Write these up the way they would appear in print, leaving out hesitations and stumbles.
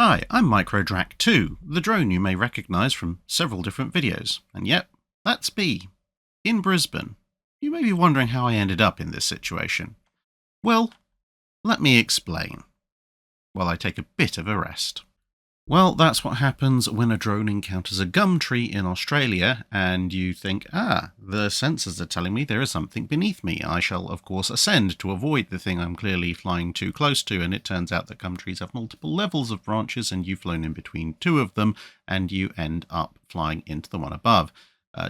Hi, I'm MicroDrac2, the drone you may recognise from several different videos. And yep, that's me, in Brisbane. You may be wondering how I ended up in this situation. Well, let me explain, while I take a bit of a rest. Well, that's what happens when a drone encounters a gum tree in Australia and you think, the sensors are telling me there is something beneath me. I shall, of course, ascend to avoid the thing I'm clearly flying too close to, and it turns out that gum trees have multiple levels of branches and you've flown in between two of them and you end up flying into the one above.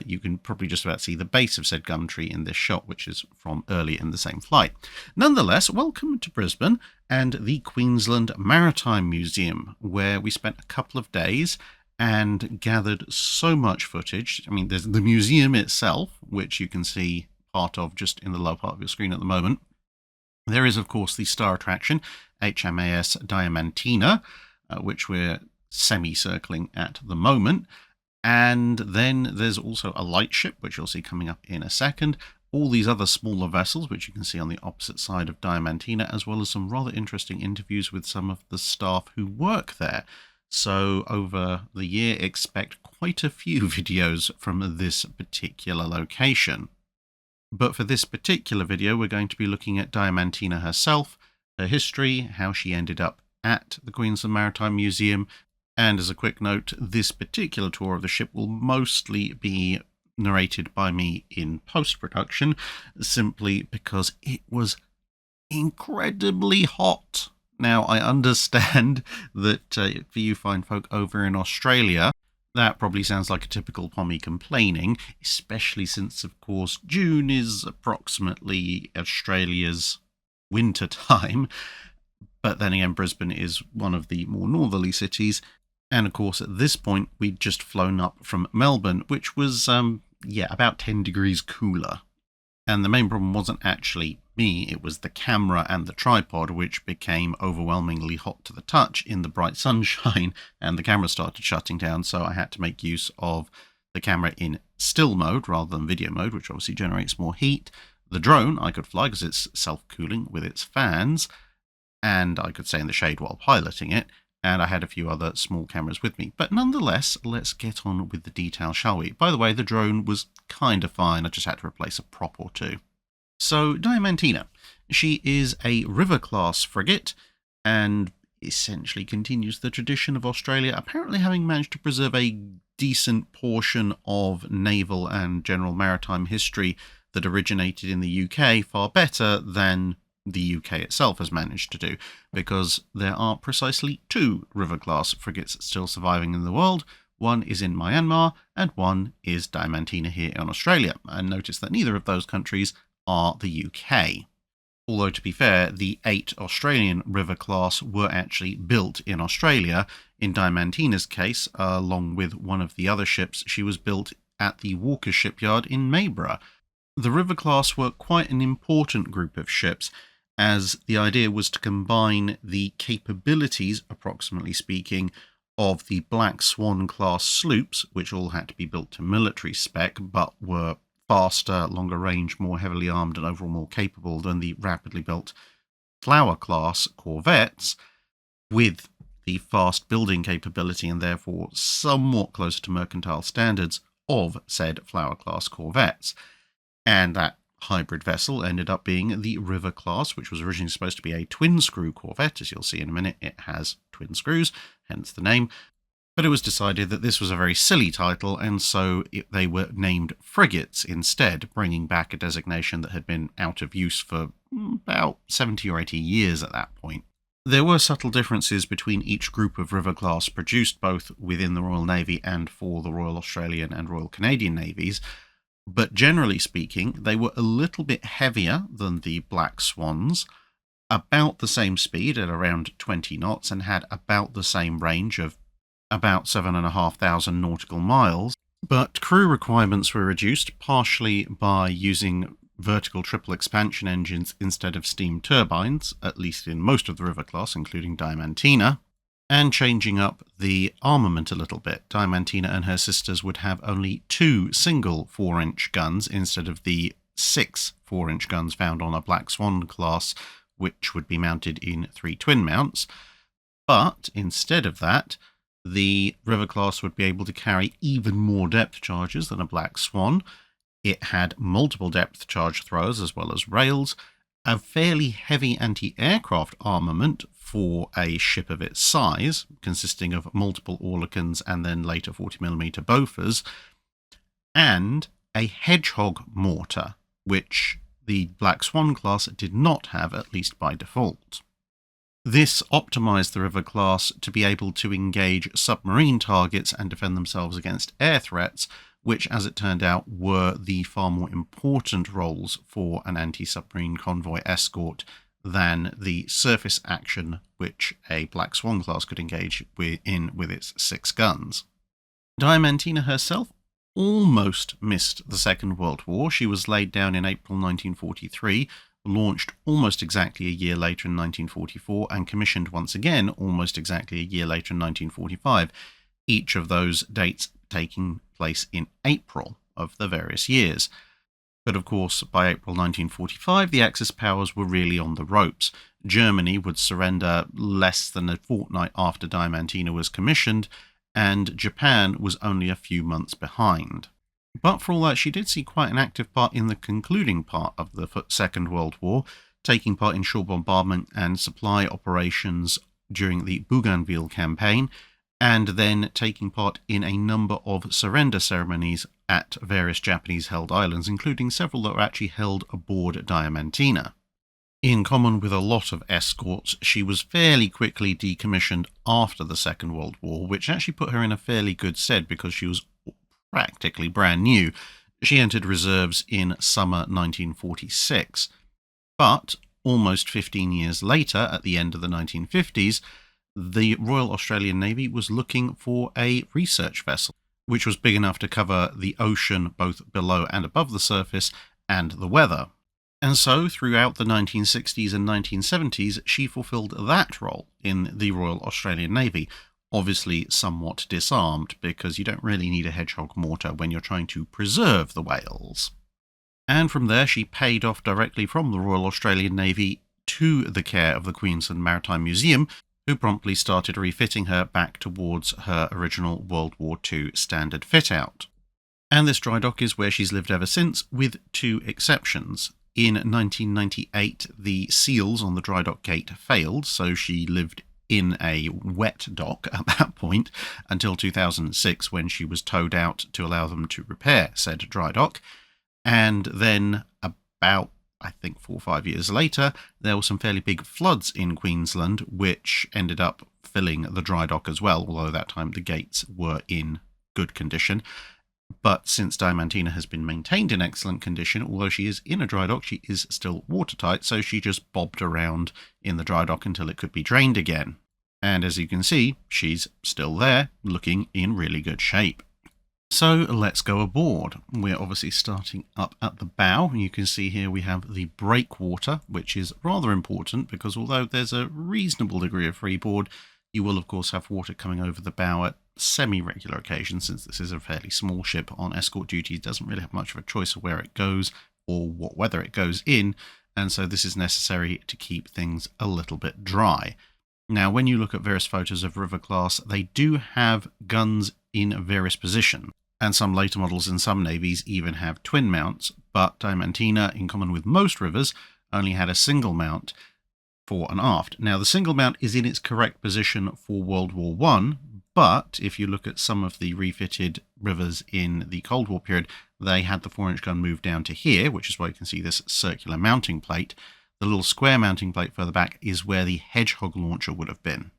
You can probably just about see the base of said gum tree in this shot, which is from early in the same flight. Nonetheless, welcome to Brisbane and the Queensland Maritime Museum, where we spent a couple of days and gathered so much footage. I mean, there's the museum itself, which you can see part of just in the lower part of your screen at the moment. There is, of course, the star attraction, HMAS Diamantina, which we're semi-circling at the moment. And then there's also a lightship, which you'll see coming up in a second. All these other smaller vessels, which you can see on the opposite side of Diamantina, as well as some rather interesting interviews with some of the staff who work there. So over the year, expect quite a few videos from this particular location. But for this particular video, we're going to be looking at Diamantina herself, her history, how she ended up at the Queensland Maritime Museum. And as a quick note, this particular tour of the ship will mostly be narrated by me in post-production, simply because it was incredibly hot. Now, I understand that for you fine folk over in Australia, that probably sounds like a typical Pommy complaining, especially since, of course, June is approximately Australia's winter time. But then again, Brisbane is one of the more northerly cities. And of course, at this point, we'd just flown up from Melbourne, which was, about 10 degrees cooler. And the main problem wasn't actually me, it was the camera and the tripod, which became overwhelmingly hot to the touch in the bright sunshine, and the camera started shutting down, so I had to make use of the camera in still mode rather than video mode, which obviously generates more heat. The drone I could fly because it's self-cooling with its fans, and I could stay in the shade while piloting it. And I had a few other small cameras with me. But nonetheless, let's get on with the detail, shall we? By the way, the drone was kind of fine. I just had to replace a prop or two. So, Diamantina. She is a river-class frigate and essentially continues the tradition of Australia, apparently having managed to preserve a decent portion of naval and general maritime history that originated in the UK far better than the UK itself has managed to do, because there are precisely two river-class frigates still surviving in the world. One is in Myanmar, and one is Diamantina here in Australia. And notice that neither of those countries are the UK. Although, to be fair, the 8 Australian river-class were actually built in Australia. In Diamantina's case, along with one of the other ships, she was built at the Walker shipyard in Maryborough. The river-class were quite an important group of ships, as the idea was to combine the capabilities, approximately speaking, of the Black Swan class sloops, which all had to be built to military spec, but were faster, longer range, more heavily armed, and overall more capable than the rapidly built Flower class corvettes, with the fast building capability and therefore somewhat closer to mercantile standards of said Flower class corvettes. And that hybrid vessel ended up being the River class, which was originally supposed to be a twin-screw corvette. As you'll see in a minute, it has twin screws, hence the name. But it was decided that this was a very silly title, and so they were named frigates instead, bringing back a designation that had been out of use for about 70 or 80 years at that point. There were subtle differences between each group of River class produced both within the Royal Navy and for the Royal Australian and Royal Canadian Navies, but generally speaking, they were a little bit heavier than the Black Swans, about the same speed at around 20 knots, and had about the same range of about 7,500 nautical miles. But crew requirements were reduced, partially by using vertical triple expansion engines instead of steam turbines, at least in most of the River class, including Diamantina, and changing up the armament a little bit. Diamantina and her sisters would have only 2 single 4-inch guns instead of the 6 4-inch guns found on a Black Swan class, which would be mounted in 3 twin mounts. But instead of that, the River class would be able to carry even more depth charges than a Black Swan. It had multiple depth charge throwers as well as rails, a fairly heavy anti-aircraft armament for a ship of its size, consisting of multiple Oerlikons and then later 40mm Bofors, and a Hedgehog mortar, which the Black Swan class did not have, at least by default. This optimized the River class to be able to engage submarine targets and defend themselves against air threats, which, as it turned out, were the far more important roles for an anti-submarine convoy escort than the surface action which a Black Swan class could engage in with its 6 guns. Diamantina herself almost missed the Second World War. She was laid down in April 1943, launched almost exactly a year later in 1944, and commissioned once again almost exactly a year later in 1945, each of those dates taking place in April of the various years. But of course, by April 1945, the Axis powers were really on the ropes. Germany would surrender less than a fortnight after Diamantina was commissioned, and Japan was only a few months behind. But for all that, she did see quite an active part in the concluding part of the Second World War, taking part in shore bombardment and supply operations during the Bougainville campaign, and then taking part in a number of surrender ceremonies at various Japanese-held islands, including several that were actually held aboard Diamantina. In common with a lot of escorts, she was fairly quickly decommissioned after the Second World War, which actually put her in a fairly good stead because she was practically brand new. She entered reserves in summer 1946. But almost 15 years later, at the end of the 1950s, the Royal Australian Navy was looking for a research vessel, which was big enough to cover the ocean both below and above the surface and the weather. And so, throughout the 1960s and 1970s, she fulfilled that role in the Royal Australian Navy, obviously somewhat disarmed, because you don't really need a Hedgehog mortar when you're trying to preserve the whales. And from there, she paid off directly from the Royal Australian Navy to the care of the Queensland Maritime Museum, who promptly started refitting her back towards her original World War II standard fit-out. And this dry dock is where she's lived ever since, with 2 exceptions. In 1998, the seals on the dry dock gate failed, so she lived in a wet dock at that point until 2006, when she was towed out to allow them to repair said dry dock. And then about, I think, 4 or 5 years later, there were some fairly big floods in Queensland, which ended up filling the dry dock as well, although that time the gates were in good condition. But since Diamantina has been maintained in excellent condition, although she is in a dry dock, she is still watertight, so she just bobbed around in the dry dock until it could be drained again. And as you can see, she's still there, looking in really good shape. So let's go aboard. We're obviously starting up at the bow. You can see here we have the breakwater, which is rather important because although there's a reasonable degree of freeboard, you will of course have water coming over the bow at semi-regular occasions, since this is a fairly small ship on escort duty. It doesn't really have much of a choice of where it goes or what weather it goes in, and so this is necessary to keep things a little bit dry. Now, when you look at various photos of River class, they do have guns in various positions, and some later models in some navies even have twin mounts, but Diamantina, in common with most rivers, only had a single mount fore and aft. Now, the single mount is in its correct position for World War I, but if you look at some of the refitted rivers in the Cold War period, they had the 4-inch gun moved down to here, which is why you can see this circular mounting plate. The little square mounting plate further back is where the Hedgehog launcher would have been.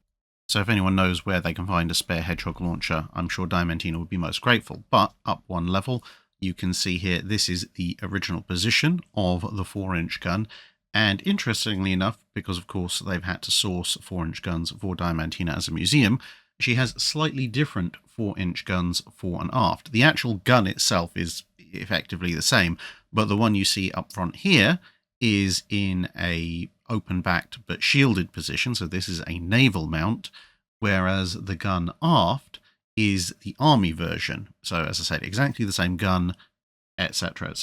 So if anyone knows where they can find a spare Hedgehog launcher, I'm sure Diamantina would be most grateful. But up one level, you can see here, this is the original position of the 4-inch gun. And interestingly enough, because of course they've had to source 4-inch guns for Diamantina as a museum, she has slightly different 4-inch guns fore and aft. The actual gun itself is effectively the same, but the one you see up front here is in a open-backed but shielded position, so this is a naval mount, whereas the gun aft is the army version. So as I said, exactly the same gun, etc.,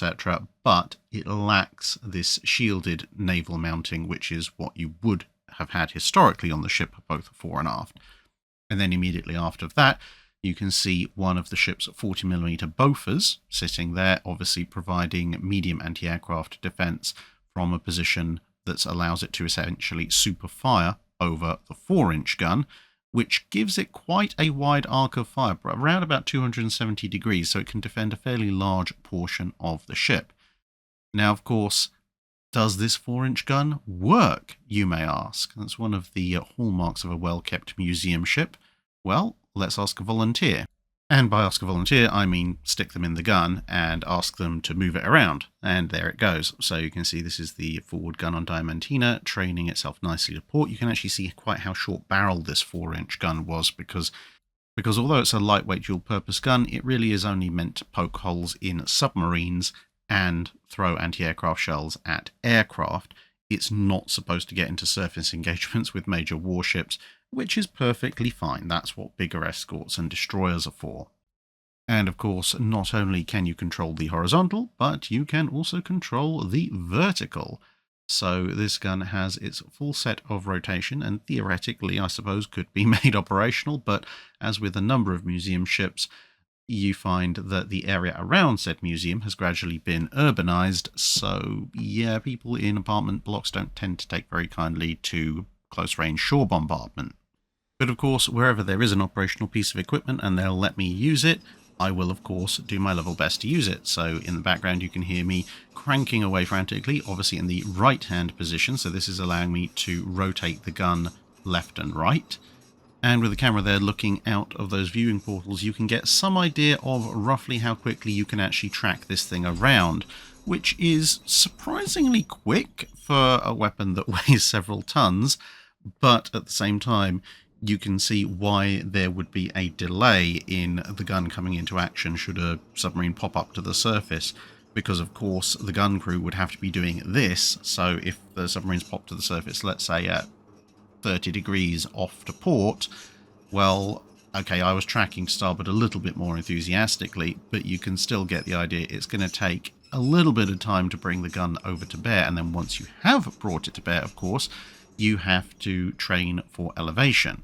but it lacks this shielded naval mounting, which is what you would have had historically on the ship, both fore and aft. And then immediately after that, you can see one of the ship's 40mm Bofors sitting there, obviously providing medium anti-aircraft defense from a position that allows it to essentially super fire over the 4-inch gun, which gives it quite a wide arc of fire, around about 270 degrees, so it can defend a fairly large portion of the ship. Now, of course, does this 4-inch gun work, you may ask? That's one of the hallmarks of a well-kept museum ship. Well, let's ask a volunteer. And by ask a volunteer, I mean stick them in the gun and ask them to move it around. And there it goes. So you can see this is the forward gun on Diamantina, training itself nicely to port. You can actually see quite how short-barreled this 4-inch gun was, because although it's a lightweight dual-purpose gun, it really is only meant to poke holes in submarines and throw anti-aircraft shells at aircraft. It's not supposed to get into surface engagements with major warships, which is perfectly fine. That's what bigger escorts and destroyers are for. And of course, not only can you control the horizontal, but you can also control the vertical. So this gun has its full set of rotation, and theoretically, I suppose, could be made operational, but as with a number of museum ships, you find that the area around said museum has gradually been urbanized, so yeah, people in apartment blocks don't tend to take very kindly to close-range shore bombardment. But of course, wherever there is an operational piece of equipment and they'll let me use it, I will of course do my level best to use it. So in the background you can hear me cranking away frantically, obviously in the right-hand position, so this is allowing me to rotate the gun left and right. And with the camera there looking out of those viewing portals, you can get some idea of roughly how quickly you can actually track this thing around, which is surprisingly quick for a weapon that weighs several tons, but at the same time, you can see why there would be a delay in the gun coming into action should a submarine pop up to the surface, because of course the gun crew would have to be doing this. So if the submarines pop to the surface, let's say at 30 degrees off to port, well, okay, I was tracking to starboard a little bit more enthusiastically, but you can still get the idea. It's going to take a little bit of time to bring the gun over to bear, and then once you have brought it to bear, of course, you have to train for elevation.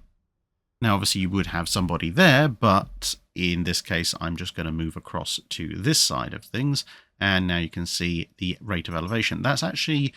Now, obviously, you would have somebody there, but in this case, I'm just going to move across to this side of things, and now you can see the rate of elevation. That's actually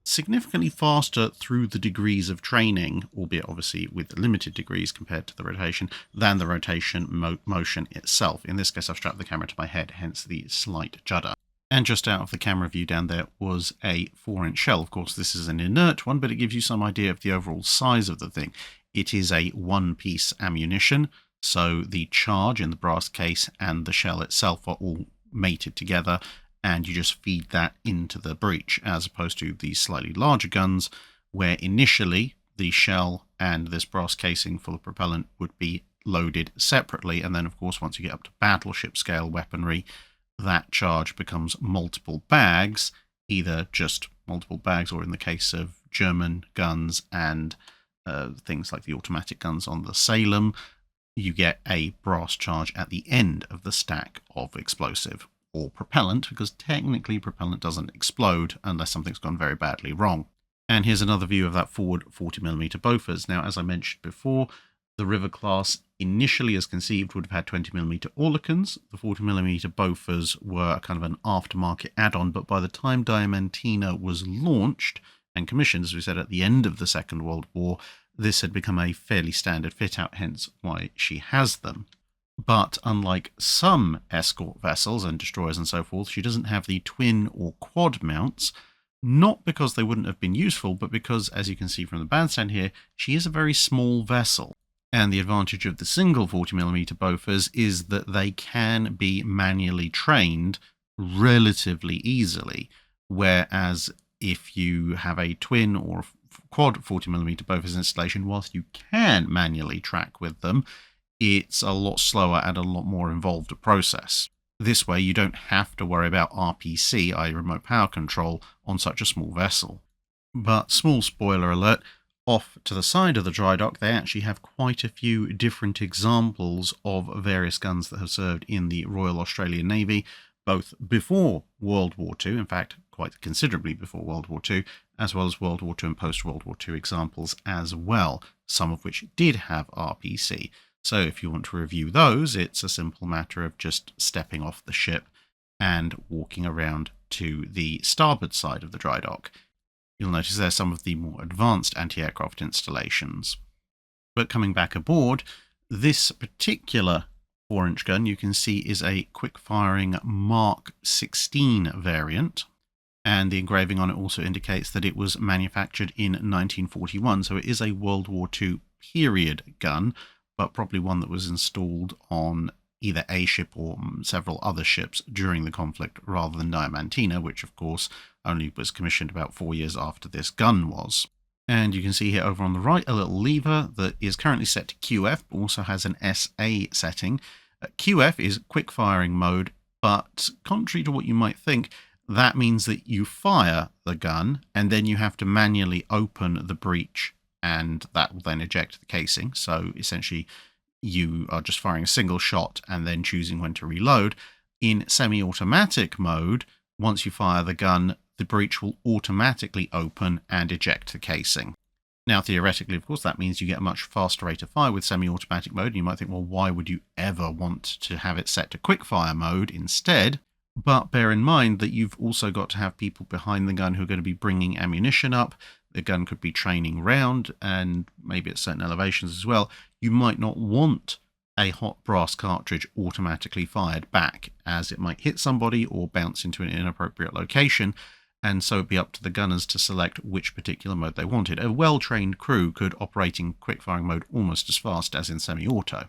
significantly faster through the degrees of training, albeit obviously with limited degrees compared to the rotation, than the rotation motion itself. In this case, I've strapped the camera to my head, hence the slight judder. And just out of the camera view down there was a 4-inch shell. Of course, this is an inert one, but it gives you some idea of the overall size of the thing. It is a one-piece ammunition, so the charge in the brass case and the shell itself are all mated together, and you just feed that into the breech, as opposed to the slightly larger guns, where initially the shell and this brass casing full of propellant would be loaded separately, and then of course once you get up to battleship scale weaponry, that charge becomes multiple bags, either just multiple bags, or in the case of German guns and things like the automatic guns on the Salem, you get a brass charge at the end of the stack of explosive or propellant, because technically propellant doesn't explode unless something's gone very badly wrong. And here's another view of that forward 40mm Bofors. Now, as I mentioned before, the River class initially as conceived would have had 20mm Oerlikons. The 40mm Bofors were a kind of an aftermarket add-on, but by the time Diamantina was launched and commissioned, as we said, at the end of the Second World War, this had become a fairly standard fit-out, hence why she has them. But unlike some escort vessels and destroyers and so forth, she doesn't have the twin or quad mounts, not because they wouldn't have been useful, but because, as you can see from the bandstand here, she is a very small vessel. And the advantage of the single 40mm Bofors is that they can be manually trained relatively easily, whereas if you have a twin or quad 40mm Bofors installation, whilst you can manually track with them, it's a lot slower and a lot more involved a process. This way, you don't have to worry about RPC, i.e. remote power control, on such a small vessel. But small spoiler alert, off to the side of the dry dock, they actually have quite a few different examples of various guns that have served in the Royal Australian Navy, both before World War II, in fact, quite considerably before World War II, as well as World War II and post-World War II examples as well, some of which did have RPC. So if you want to review those, it's a simple matter of just stepping off the ship and walking around to the starboard side of the dry dock. You'll notice there's some of the more advanced anti-aircraft installations. But coming back aboard, this particular 4-inch gun you can see is a quick-firing Mark 16 variant, and the engraving on it also indicates that it was manufactured in 1941, so it is a World War II period gun, but probably one that was installed on either a ship or several other ships during the conflict, rather than Diamantina, which of course only was commissioned about 4 years after this gun was. And you can see here over on the right a little lever that is currently set to QF, but also has an SA setting. QF is quick firing mode, but contrary to what you might think, that means that you fire the gun and then you have to manually open the breech, and that will then eject the casing. So essentially you are just firing a single shot and then choosing when to reload. In semi-automatic mode, once you fire the gun, the breech will automatically open and eject the casing. Now, theoretically, of course, that means you get a much faster rate of fire with semi-automatic mode. And you might think, well, why would you ever want to have it set to quick fire mode instead? But bear in mind that you've also got to have people behind the gun who are going to be bringing ammunition up. The gun could be training round, and maybe at certain elevations as well. You might not want a hot brass cartridge automatically fired back, as it might hit somebody or bounce into an inappropriate location, and so it'd be up to the gunners to select which particular mode they wanted. A well-trained crew could operate in quick-firing mode almost as fast as in semi-auto.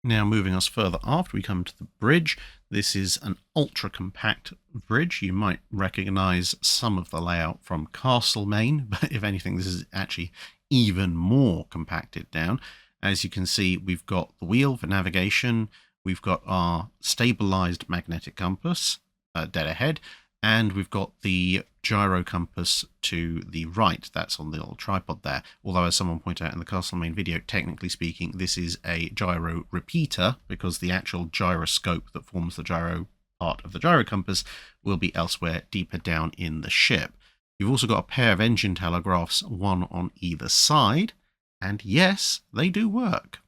Now, moving us further aft, we come to the bridge. This is an ultra-compact bridge. You might recognise some of the layout from Castlemaine, but if anything, this is actually even more compacted down. As you can see, we've got the wheel for navigation, we've got our stabilised magnetic compass dead ahead, and we've got the gyro compass to the right. That's on the little tripod there. Although, as someone pointed out in the Castlemaine video, technically speaking, this is a gyro repeater, because the actual gyroscope that forms the gyro part of the gyro compass will be elsewhere deeper down in the ship. You've also got a pair of engine telegraphs, one on either side, and yes, they do work.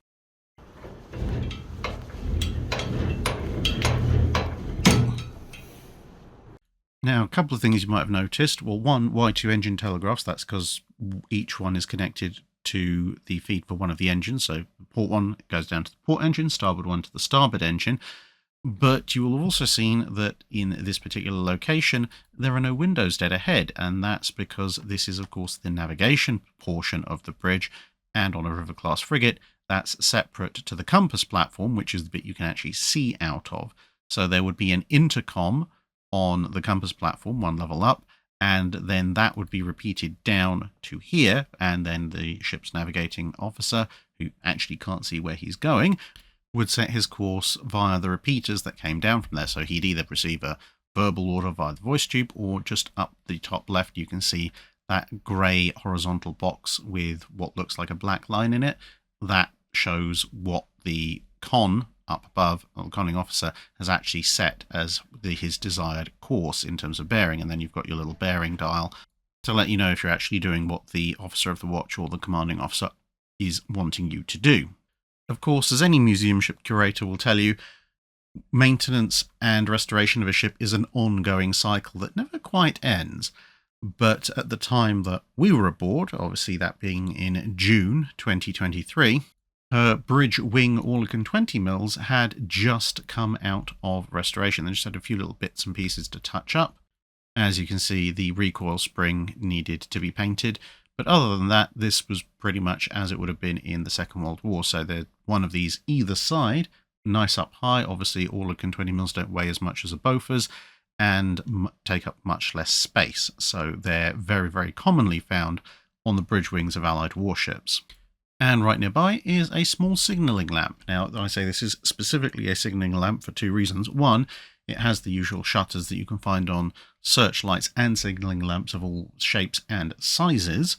Now, a couple of things you might have noticed. Well, one, why two engine telegraphs? That's because each one is connected to the feed for one of the engines. So port one goes down to the port engine, starboard one to the starboard engine. But you will have also seen that in this particular location, there are no windows dead ahead. And that's because this is, of course, the navigation portion of the bridge. And on a river-class frigate, that's separate to the compass platform, which is the bit you can actually see out of. So there would be an intercom on the compass platform, one level up, and then that would be repeated down to here, and then the ship's navigating officer, who actually can't see where he's going, would set his course via the repeaters that came down from there. So he'd either receive a verbal order via the voice tube, or just up the top left you can see that grey horizontal box with what looks like a black line in it. That shows what the con up above, or the conning officer, has actually set as his desired course in terms of bearing. And then you've got your little bearing dial to let you know if you're actually doing what the officer of the watch or the commanding officer is wanting you to do. Of course, as any museum ship curator will tell you, maintenance and restoration of a ship is an ongoing cycle that never quite ends. But at the time that we were aboard, obviously that being in June 2023, her bridge wing Oerlikon 20 mils had just come out of restoration. They just had a few little bits and pieces to touch up. As you can see, the recoil spring needed to be painted. But other than that, this was pretty much as it would have been in the Second World War. So they're one of these either side, nice up high. Obviously, Oerlikon 20 mils don't weigh as much as a Bofors and take up much less space. So they're very, very commonly found on the bridge wings of Allied warships. And right nearby is a small signalling lamp. Now, I say this is specifically a signalling lamp for two reasons. One, it has the usual shutters that you can find on searchlights and signalling lamps of all shapes and sizes,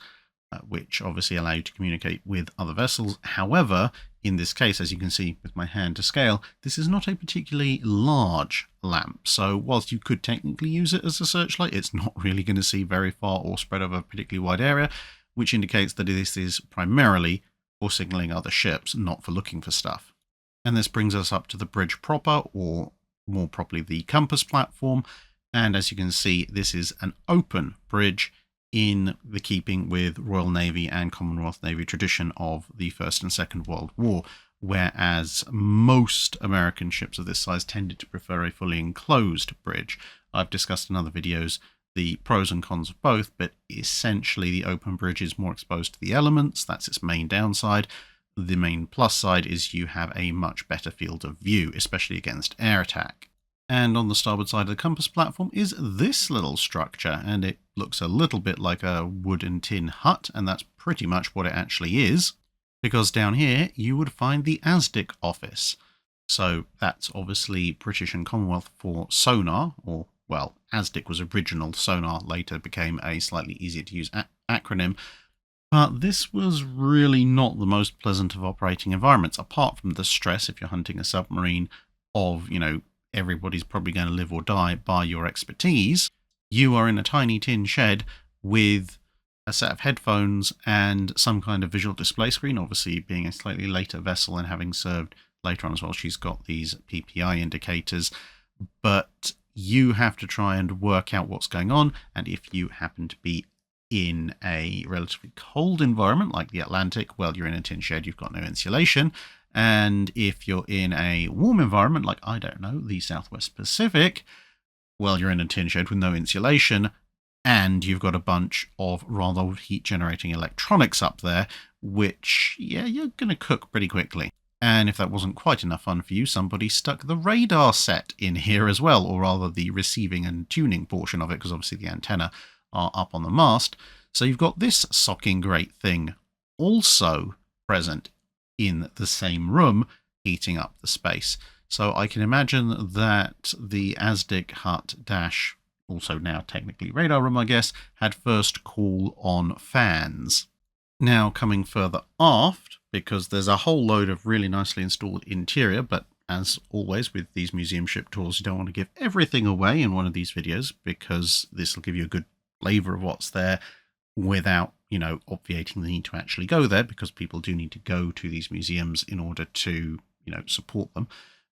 which obviously allow you to communicate with other vessels. However, in this case, as you can see with my hand to scale, this is not a particularly large lamp. So whilst you could technically use it as a searchlight, it's not really going to see very far or spread over a particularly wide area, which indicates that this is primarily for signaling other ships, not for looking for stuff. And this brings us up to the bridge proper, or more properly the compass platform. And as you can see, this is an open bridge in the keeping with Royal Navy and Commonwealth Navy tradition of the First and Second World War, whereas most American ships of this size tended to prefer a fully enclosed bridge. I've discussed in other videos the pros and cons of both, but essentially the open bridge is more exposed to the elements. That's its main downside. The main plus side is you have a much better field of view, especially against air attack. And on the starboard side of the compass platform is this little structure, and it looks a little bit like a wood and tin hut, and that's pretty much what it actually is, because down here you would find the ASDIC office. So that's obviously British and Commonwealth for sonar, or, well, ASDIC was original, sonar later became a slightly easier to use acronym. But this was really not the most pleasant of operating environments, apart from the stress, if you're hunting a submarine, of, everybody's probably going to live or die by your expertise. You are in a tiny tin shed with a set of headphones and some kind of visual display screen, obviously being a slightly later vessel and having served later on as well. She's got these PPI indicators, but you have to try and work out what's going on. And if you happen to be in a relatively cold environment like the Atlantic, well, you're in a tin shed, you've got no insulation. And if you're in a warm environment like, I don't know, the Southwest Pacific, well, you're in a tin shed with no insulation, and you've got a bunch of rather heat-generating electronics up there, which, yeah, you're going to cook pretty quickly. And if that wasn't quite enough fun for you, somebody stuck the radar set in here as well, or rather the receiving and tuning portion of it, because obviously the antenna are up on the mast. So you've got this socking great thing also present in the same room, heating up the space. So I can imagine that the ASDIC hut dash, also now technically radar room, I guess, had first call on fans. Now coming further aft, because there's a whole load of really nicely installed interior, but as always with these museum ship tours, you don't want to give everything away in one of these videos, because this will give you a good flavour of what's there without, obviating the need to actually go there, because people do need to go to these museums in order to, support them.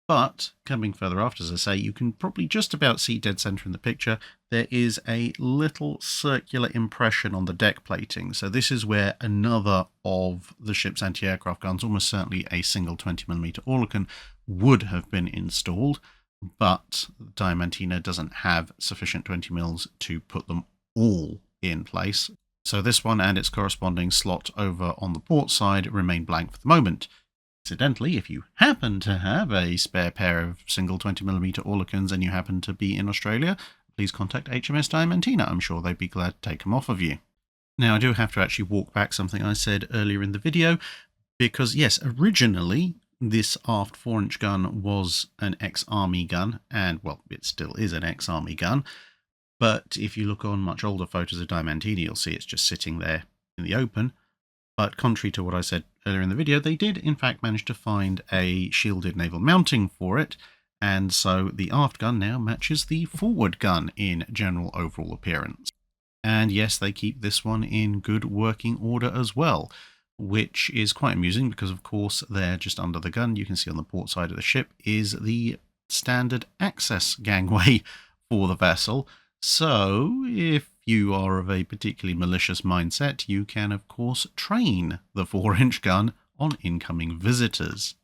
But coming further aft, as I say, you can probably just about see dead centre in the picture, there is a little circular impression on the deck plating. So this is where another of the ship's anti-aircraft guns, almost certainly a single 20mm Oerlikon, would have been installed, but Diamantina doesn't have sufficient 20mm to put them all in place. So this one and its corresponding slot over on the port side remain blank for the moment. Incidentally, if you happen to have a spare pair of single 20mm Oerlikons and you happen to be in Australia, please contact HMAS Diamantina. I'm sure they'd be glad to take them off of you. Now, I do have to actually walk back something I said earlier in the video, because yes, originally this aft 4-inch gun was an ex-army gun, and well, it still is an ex-army gun. But if you look on much older photos of Diamantina, you'll see it's just sitting there in the open. But contrary to what I said earlier in the video, they did in fact manage to find a shielded naval mounting for it. And so the aft gun now matches the forward gun in general overall appearance. And yes, they keep this one in good working order as well, which is quite amusing because, of course, there just under the gun, you can see on the port side of the ship, is the standard access gangway for the vessel. So if you are of a particularly malicious mindset, you can, of course, train the 4-inch gun on incoming visitors,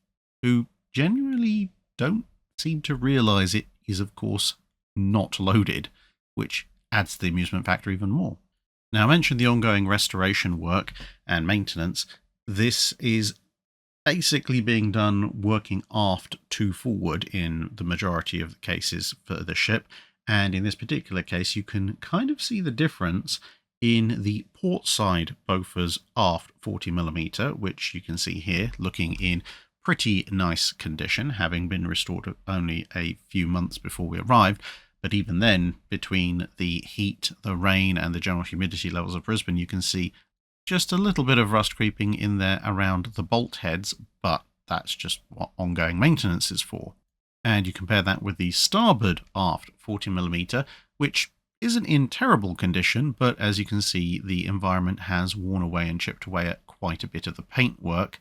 who genuinely don't seem to realise it is, of course, not loaded, which adds to the amusement factor even more. Now, I mentioned the ongoing restoration work and maintenance. This is basically being done working aft to forward in the majority of the cases for the ship. And in this particular case, you can kind of see the difference in the port side Bofors aft 40mm, which you can see here looking in pretty nice condition, having been restored only a few months before we arrived. But even then, between the heat, the rain, and the general humidity levels of Brisbane, you can see just a little bit of rust creeping in there around the bolt heads, but that's just what ongoing maintenance is for. And you compare that with the starboard aft 40mm, which isn't in terrible condition, but as you can see, the environment has worn away and chipped away at quite a bit of the paintwork,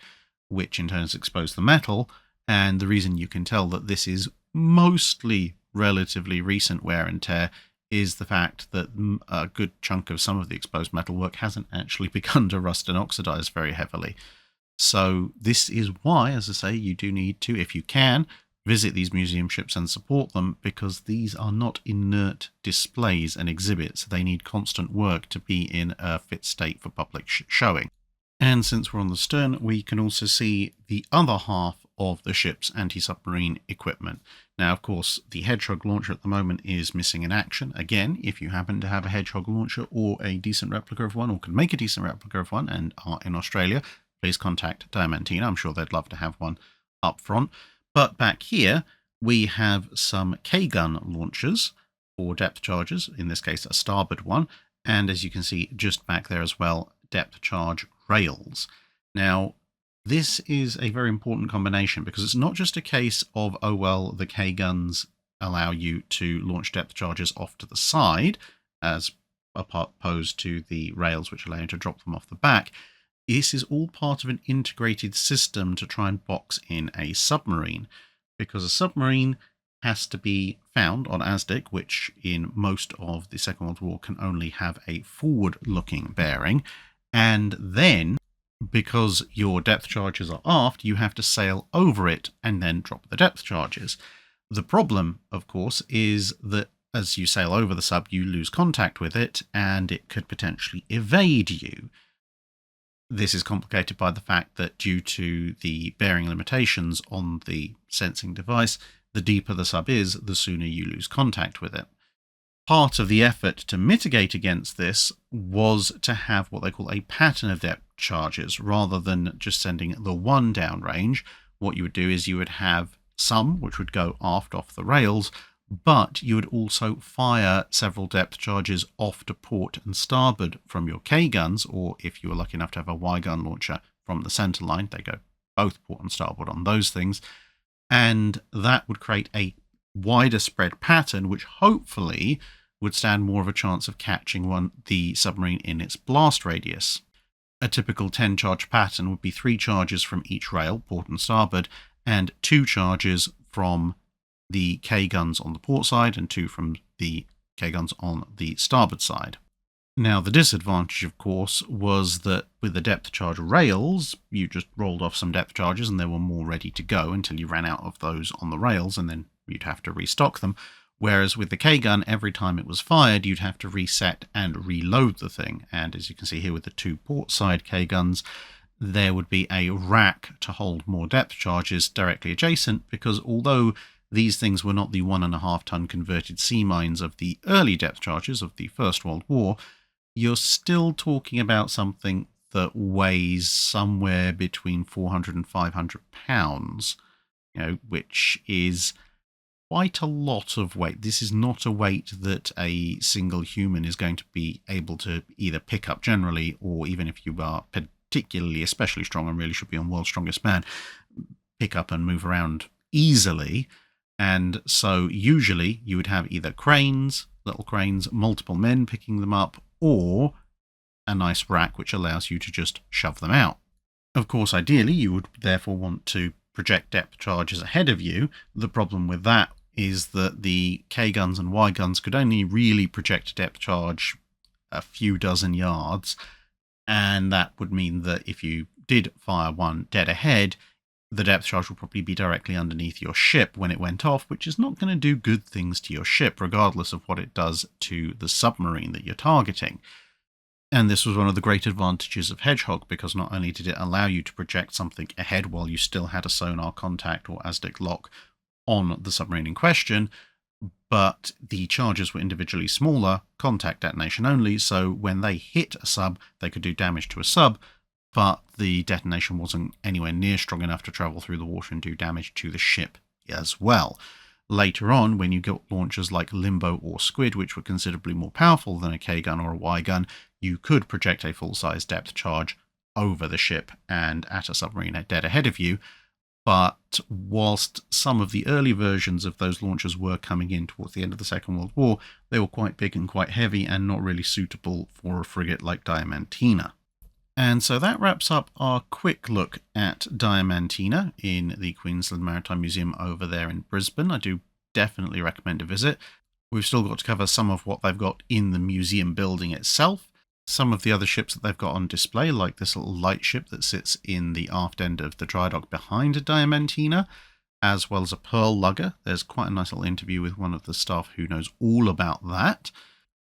which in turn has exposed the metal. And the reason you can tell that this is mostly relatively recent wear and tear is the fact that a good chunk of some of the exposed metalwork hasn't actually begun to rust and oxidize very heavily. So this is why, as I say, you do need to, if you can, visit these museum ships and support them, because these are not inert displays and exhibits. They need constant work to be in a fit state for public showing. And since we're on the stern, we can also see the other half of the ship's anti-submarine equipment. Now, of course, the Hedgehog launcher at the moment is missing in action. Again, if you happen to have a Hedgehog launcher or a decent replica of one, or can make a decent replica of one and are in Australia, please contact Diamantina. I'm sure they'd love to have one up front. But back here, we have some K-gun launchers for depth charges, in this case a starboard one, and as you can see just back there as well, depth charge rails. Now, this is a very important combination because it's not just a case of, oh well, the K-guns allow you to launch depth charges off to the side, as opposed to the rails which allow you to drop them off the back. This is all part of an integrated system to try and box in a submarine, because a submarine has to be found on ASDIC, which in most of the Second World War can only have a forward-looking bearing, and then, because your depth charges are aft, you have to sail over it and then drop the depth charges. The problem, of course, is that as you sail over the sub, you lose contact with it, and it could potentially evade you. This is complicated by the fact that due to the bearing limitations on the sensing device, the deeper the sub is, the sooner you lose contact with it. Part of the effort to mitigate against this was to have what they call a pattern of depth charges. Rather than just sending the one downrange, what you would do is you would have some which would go aft off the rails, but you would also fire several depth charges off to port and starboard from your K-guns, or if you were lucky enough to have a Y-gun launcher from the centre line, they go both port and starboard on those things, and that would create a wider spread pattern which hopefully would stand more of a chance of catching the submarine in its blast radius. A typical 10 charge pattern would be 3 charges from each rail, port and starboard, and 2 charges from the K-guns on the port side and 2 from the K-guns on the starboard side. Now, the disadvantage, of course, was that with the depth charge rails, you just rolled off some depth charges and they were more ready to go until you ran out of those on the rails, and then you'd have to restock them. Whereas with the K-gun, every time it was fired, you'd have to reset and reload the thing. And as you can see here with the 2 port side K-guns, there would be a rack to hold more depth charges directly adjacent, because although these things were not the 1.5 ton converted sea mines of the early depth charges of the First World War, you're still talking about something that weighs somewhere between 400 and 500 pounds, which is quite a lot of weight. This is not a weight that a single human is going to be able to either pick up generally, or even if you are particularly, especially strong and really should be on World's Strongest Man, pick up and move around easily. And so usually you would have either cranes, little cranes, multiple men picking them up, or a nice rack which allows you to just shove them out. Of course, ideally, you would therefore want to project depth charges ahead of you. The problem with that is that the K-guns and Y-guns could only really project a depth charge a few dozen yards, and that would mean that if you did fire one dead ahead, the depth charge will probably be directly underneath your ship when it went off, which is not going to do good things to your ship, regardless of what it does to the submarine that you're targeting. And this was one of the great advantages of Hedgehog, because not only did it allow you to project something ahead while you still had a sonar contact or ASDIC lock on the submarine in question, but the charges were individually smaller, contact detonation only, so when they hit a sub, they could do damage to a sub, but the detonation wasn't anywhere near strong enough to travel through the water and do damage to the ship as well. Later on, when you got launchers like Limbo or Squid, which were considerably more powerful than a K gun or a Y gun, you could project a full-size depth charge over the ship and at a submarine dead ahead of you. But whilst some of the early versions of those launchers were coming in towards the end of the Second World War, they were quite big and quite heavy and not really suitable for a frigate like Diamantina. And so that wraps up our quick look at Diamantina in the Queensland Maritime Museum over there in Brisbane. I do definitely recommend a visit. We've still got to cover some of what they've got in the museum building itself, some of the other ships that they've got on display, like this little light ship that sits in the aft end of the dry dock behind Diamantina, as well as a pearl lugger. There's quite a nice little interview with one of the staff who knows all about that.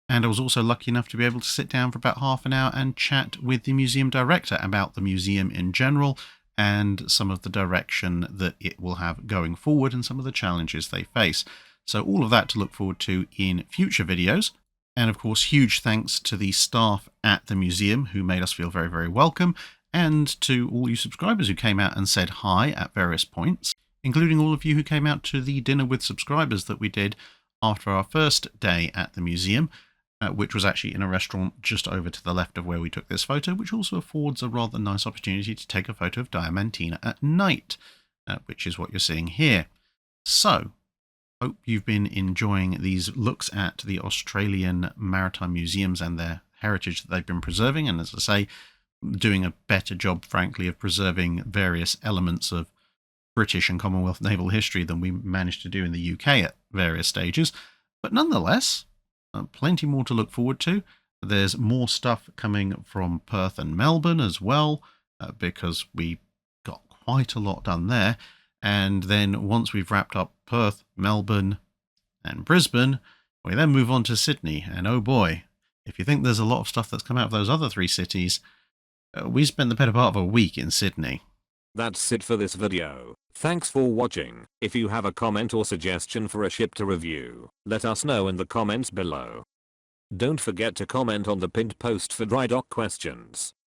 And I was also lucky enough to be able to sit down for about half an hour and chat with the museum director about the museum in general and some of the direction that it will have going forward and some of the challenges they face. So all of that to look forward to in future videos. And of course, huge thanks to the staff at the museum who made us feel very, very welcome, and to all you subscribers who came out and said hi at various points, including all of you who came out to the dinner with subscribers that we did after our first day at the museum. Which was actually in a restaurant just over to the left of where we took this photo, which also affords a rather nice opportunity to take a photo of Diamantina at night, which is what you're seeing here. So, hope you've been enjoying these looks at the Australian maritime museums and their heritage that they've been preserving, and as I say, doing a better job, frankly, of preserving various elements of British and Commonwealth naval history than we managed to do in the UK at various stages. But nonetheless, plenty more to look forward to. There's more stuff coming from Perth and Melbourne as well, because we got quite a lot done there. And then once we've wrapped up Perth, Melbourne, and Brisbane, we then move on to Sydney. And oh boy, if you think there's a lot of stuff that's come out of those other three cities, we spent the better part of a week in Sydney. That's it for this video. Thanks for watching. If you have a comment or suggestion for a ship to review, let us know in the comments below. Don't forget to comment on the pinned post for dry dock questions.